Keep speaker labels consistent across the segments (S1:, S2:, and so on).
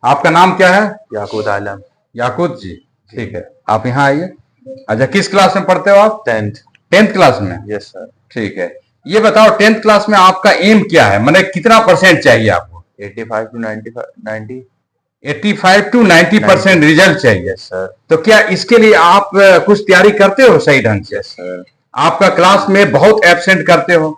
S1: आपका नाम क्या है?
S2: याकूत आलम।
S1: याकूत जी, ठीक है, आप यहाँ आइए। अच्छा, किस क्लास में पढ़ते हो आप?
S2: 10th
S1: क्लास में?
S2: Yes sir.
S1: ठीक है, ये बताओ 10th क्लास में आपका एम क्या है, मैंने कितना परसेंट चाहिए आपको?
S2: 85 to 90।
S1: 85 to 90% रिजल्ट चाहिए
S2: सर।
S1: तो क्या इसके लिए आप कुछ तैयारी करते हो सही ढंग से?
S2: सर।
S1: आपका क्लास में बहुत एब्सेंट करते हो,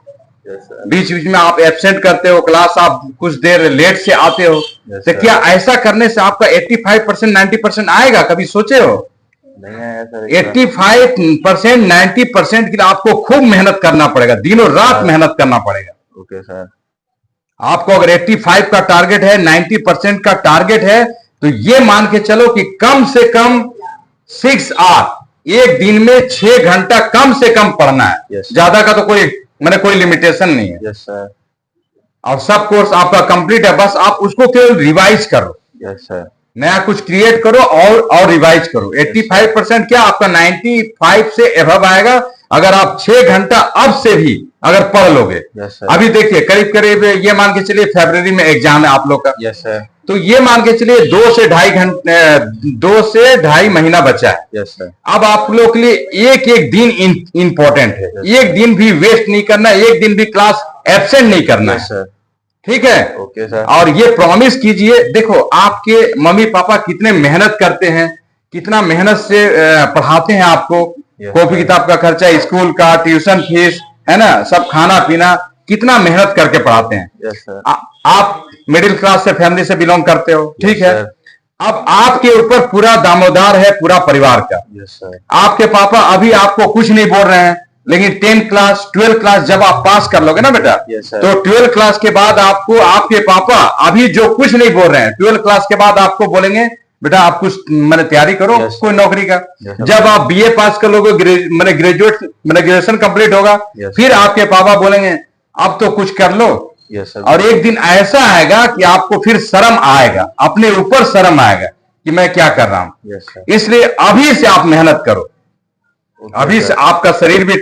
S1: बीच बीच में आप एब्सेंट करते हो, क्लास आप कुछ देर लेट से आते हो, तो क्या ऐसा करने से आपका 85% 90% आएगा? कभी सोचे हो?
S2: नहीं आया सर।
S1: 85% 90% के लिए आपको खूब मेहनत करना पड़ेगा, दिनों रात मेहनत करना पड़ेगा।
S2: Okay sir.
S1: आपको अगर 85 का टारगेट है, 90% का टारगेट है, तो ये मान के चलो कि कम से कम 6 आवर, एक दिन में 6 घंटा कम से कम पढ़ना है। ज्यादा का तो कोई लिमिटेशन नहीं है।
S2: Yes sir.
S1: और सब कोर्स आपका कंप्लीट है, बस आप उसको केवल रिवाइज करो।
S2: Yes sir.
S1: नया कुछ क्रिएट करो और रिवाइज करो। 85% क्या आपका 95 से एबव आएगा अगर आप 6 घंटा अब से भी अगर पढ़ लोगे। अभी देखिए करीब करीब ये मान के चलिए फरवरी में एग्जाम है आप लोग का।
S2: Yes sir.
S1: तो ये मान के चलिए 2 से ढाई महीना बचा है।
S2: Yes sir.
S1: अब आप लोग के लिए एक एक दिन इंपॉर्टेंट है। एक दिन भी वेस्ट नहीं करना, एक दिन भी क्लास एब्सेंट नहीं करना है सर। ठीक है?
S2: Okay sir.
S1: और ये प्रॉमिस कीजिए, देखो आपके मम्मी पापा कितने मेहनत करते हैं, कितना मेहनत से पढ़ाते हैं आपको। कॉपी किताब का खर्चा, स्कूल का ट्यूशन फीस है ना, सब खाना पीना, कितना मेहनत करके पढ़ाते हैं।
S2: Yes sir.
S1: आप मिडिल क्लास से फैमिली से बिलोंग करते हो, ठीक है? अब आपके ऊपर पूरा दामोदार है पूरा परिवार का।
S2: Yes sir.
S1: आपके पापा अभी आपको कुछ नहीं बोल रहे हैं, लेकिन 10th क्लास 12th क्लास जब आप पास कर लोगे ना बेटा, तो 12th क्लास के बाद आपको आपके पापा अभी जो कुछ नहीं बोल रहे हैं, 12th क्लास के बाद आपको बोलेंगे बेटा आप कुछ मैंने तैयारी करो कोई नौकरी का। जब आप बीए पास कर लोगे, मैंने ग्रेजुएशन कंप्लीट होगा, फिर आपके पापा बोलेंगे अब तो कुछ कर लो। और एक दिन ऐसा आएगा कि आपको फिर शर्म आएगा, अपने ऊपर शर्म आएगा कि मैं क्या कर रहा हूं। इसलिए अभी से आप मेहनत करो, अभी से आपका शरीर भी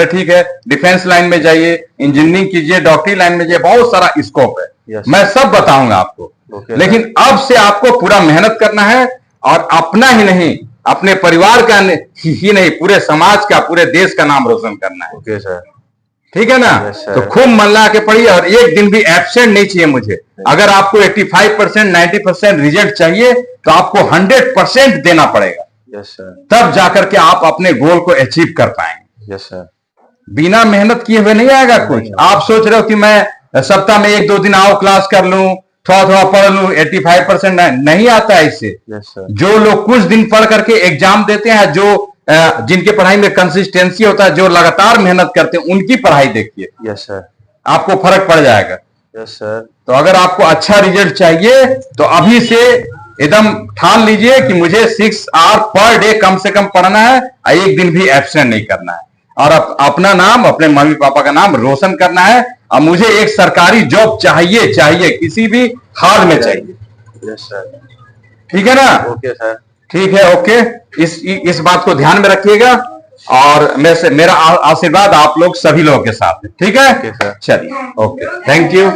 S1: ठीक है। डिफेंस लाइन में जाइए, इंजीनियरिंग कीजिए, डॉक्टरी लाइन में जाइए, बहुत सारा स्कोप है। मैं सब बताऊंगा आपको, लेकिन अब से आपको पूरा मेहनत करना है और अपना ही नहीं, अपने परिवार का ही नहीं, पूरे समाज का, पूरे देश का नाम रोशन करना है।
S2: Okay sir.
S1: ठीक है ना? तो खूब मन लगा के पढ़िए और एक दिन भी एब्सेंट नहीं चाहिए मुझे। अगर आपको 85% 90% रिजल्ट चाहिए तो आपको 100% देना पड़ेगा।
S2: Yes sir.
S1: तब जाकर के आप अपने गोल को अचीव कर पाएंगे।
S2: Yes sir.
S1: बिना मेहनत किए हुए नहीं आएगा कुछ। आप सोच रहे हो कि मैं सप्ताह में 1-2 दिन आओ क्लास कर लूं, थोड़ा पढ़ लूं, 85% नहीं आता है इससे।
S2: Yes sir.
S1: जो लोग कुछ दिन पढ़ करके एग्जाम देते हैं, जो जिनके पढ़ाई में कंसिस्टेंसी होता है, जो लगातार मेहनत करते हैं, उनकी पढ़ाई देखिए।
S2: Yes sir.
S1: आपको फर्क पड़ जाएगा।
S2: Yes sir.
S1: तो अगर आपको अच्छा रिजल्ट चाहिए तो अभी से एकदम ठान लीजिए कि मुझे 6 आवर पर डे कम से कम पढ़ना है, एक दिन भी एब्सेंट नहीं करना है, और अपना नाम, अपने मम्मी पापा का नाम रोशन करना है। और मुझे एक सरकारी जॉब चाहिए, किसी भी हाल में चाहिए।
S2: Yes sir.
S1: ठीक है ना?
S2: Okay sir. ठीक
S1: है, ओके। इस बात को ध्यान में रखिएगा और मेरा आशीर्वाद आप लोग सभी लोगों के साथ है। ठीक है?
S2: Okay sir.
S1: चलिए, ओके, थैंक यू।